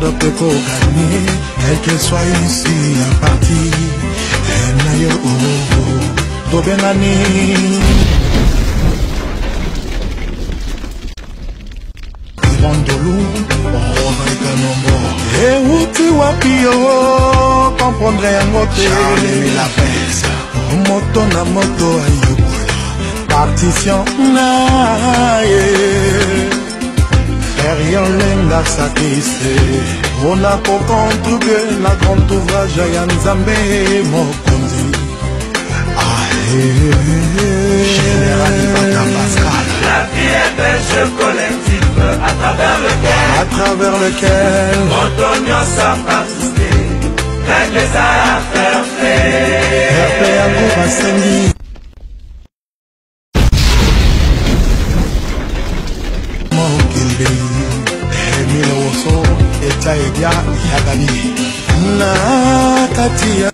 peut gagner, quel que soit ici à partir. Nayo to benani. Rondolou, on va ikanombo. Et où tu wapio, comprendrai un moté. La peste, moto na moto ayukola. Partition na ye. Derrière l'enga satisfait, on a pour contribuer la grande ouvrage à Nzambe Mokonzi. Général Ibaka Pascal. La vie est un jeu collectif à travers lequel Antonio s'en participer, règle les affaires faites. RP Amour Asengi. Emile Oso eta ebia yagani na katia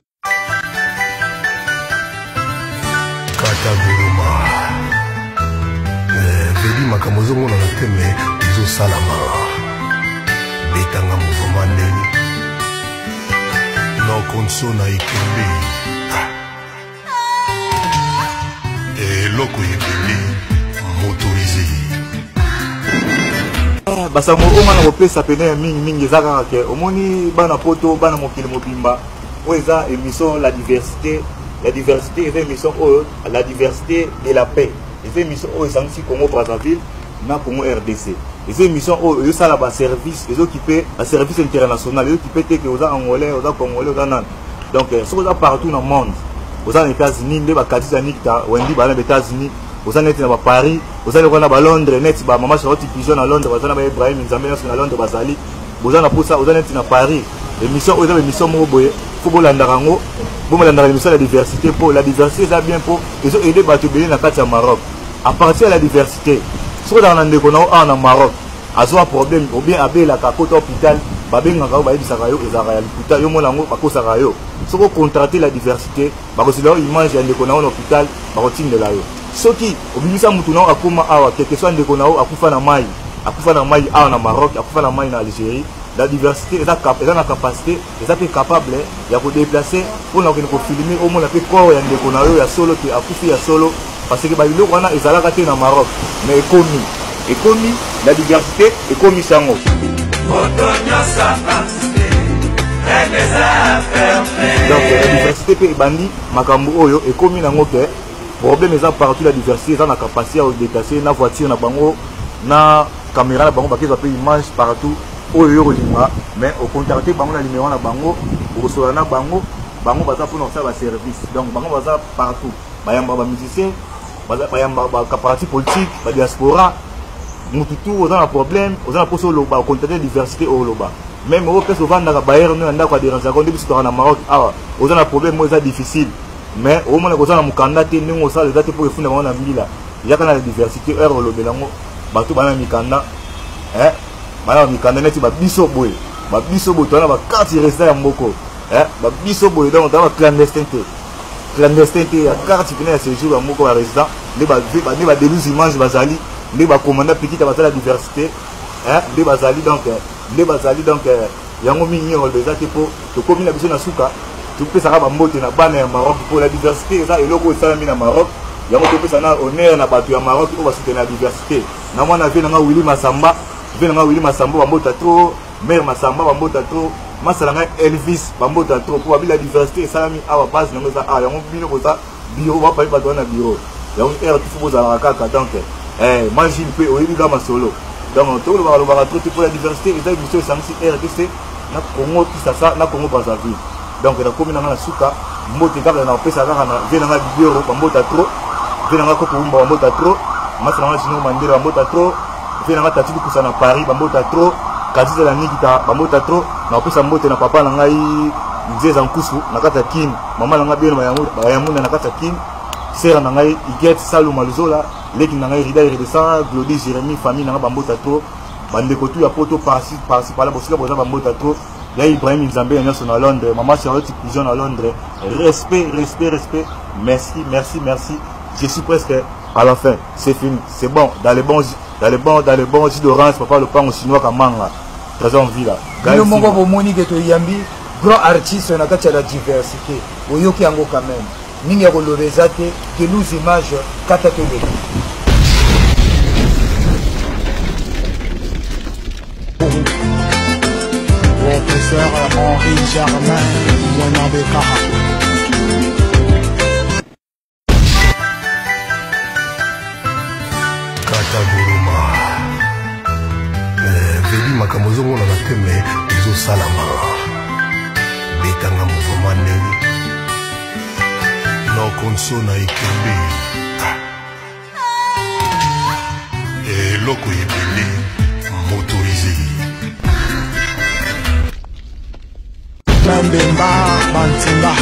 kata guruma vedi makamozo mona na teme izo salama betanga mouvement ndeni no konso na ikembe loko yebeli motorisé basango omana kopesa pene mingi ezaka ke omoni bana poto bana mokili mobimba oyo eza émission la diversité eza émission oyo la diversité et la paix eza émission oyo esangisi Congo Brazzaville na Congo RDC eza émission oyo ezosala baservice ezokipe baservice international ezokipe te ke oza angolais oza congolais oza nani donc soki oza partout na monde oza na États-Unis nde bakatisa nikta wendi bana na États-Unis oza neti na Paris oza leko na Londres neti ba mama Charlotte Pigeon na Londres oza na ba Ibrahim Nzambe na Londres bazali oza na posa oza neti na Paris émission oza émission moko boye faut bolanda rango bomolanda émission la diversité pour la diversité eza bien pour ezo aider bato bele na kati ya Maroc à partir de la diversité soki dans ndeko na na Maroc azo un problème ou bien abela ka kota hôpital babengaka bayebisaka yo ezaka ya lopital yo mona ngo bakosaka yo soki contracter la diversité bakosila yo image ya ndeko na hôpital bakotindela yo soki obimisa mutu na akuma awa quelque soit ndeko na akufa na mai awa na Maroc akufa na mai na Algérie la diversité eza na capacité eza pe capable ya ko déplacer pour na ko filmer au moins pe corps ya ndeko na yo ya solo te akufi ya solo parce que ba biloko wana ezalaka te na Maroc mais ekomi la diversité ekomi sango donc la diversité pe ebandi makambo oyo ekomi nango ke problème eza partout la diversité eza na capacité à déplacer na voiture na bango na caméra na bango bakezwa pe image partout oyo yo kolinga mais au contacter bango na numéro na bango okosola na bango baza mpona kosala baservice donc bango baza partout bayamba bamusicien bayamba bacaparati politique badiaspora mutu tu oza na problème oza na poso oloba ocontacter diversité oyo oloba même oyo pese ovandaka bayere no na ndako aderangeaka nde biso toka na Maroc awa oza na problème oyo eza difficile mais au moins oza na mokanda te ndenge osala eza te mpo efunda bango na mbila yaka na la diversité heure olobela yango bato bana mikanda bana mikanda neti babiso boye toana bakarte resta ya mboko babiso boye donc toana baclandestin te ya carte pene ya séjour ya mboko ya résident nde badeluse image bazali nde bakomanda petite basala diversité nde bazali donc yango mingi oloba eza te mpo tokomi na biso na suka topesaka bambote na bana ya Maroc pour la diversité eza eloko esalami na Maroc yango topesa na honneur na bato ya Maroc oyo basutena la diversité na mwana vie nanga Willy Masamba bambota tro mère Masamba bambota tro masala ngai Elvis bambota tro po babila diversité esalami awa base nango eza awa yango bino koza biro bapayi bato wana biro yango ere tufu bozalaka kaka donc mangine mpe oyebi ga masolo donc tokoloba balobaka tro te po la diversité eza émission esangisi RDC na Congo Kinshasa na Congo Brazzaville donc na komi nanga na suka mbote kaka na pesa kaka na vie nanga bibero bambota tro vie nanga kopo umba bambota tro masa nanga Jino Mandela bambota tro vie nanga Tati Kusa na Paris bambota tro Kaziza la Nikita bambota tro na pesa mbote na papa nanga Nzeza Nkusu na kata kin mama nanga beno bayamuna na kata kin sera nanga Iget Salou Maluzola leki nanga Rida Redescend Glody Jérémy famille nanga bambota tro bandeko tu ya poto par bosika boza bambota tro ya Ibrahim Nzambe na Londres, maman Charlotte Pigeon à Londres. Respect. Merci. Je suis presque à la fin. C'est fini. C'est bon. Dans les bons jus d'orange, papa le pain au chinois comme manga. Trésor en vie là. Le mongo bomoni que to yambi grand artiste na kati la diversité. Oyoki yango quand même. Ningi ya kolobeza te que nous images kata to le. Professeur Henri Germain, Mwana Bekara. Kata Guruma. Vedi makamozo mona na teme izo salama. Betanga mouvement neni. No konso na ikembe. Et loko yebele motorisé. Mbemba Bantimba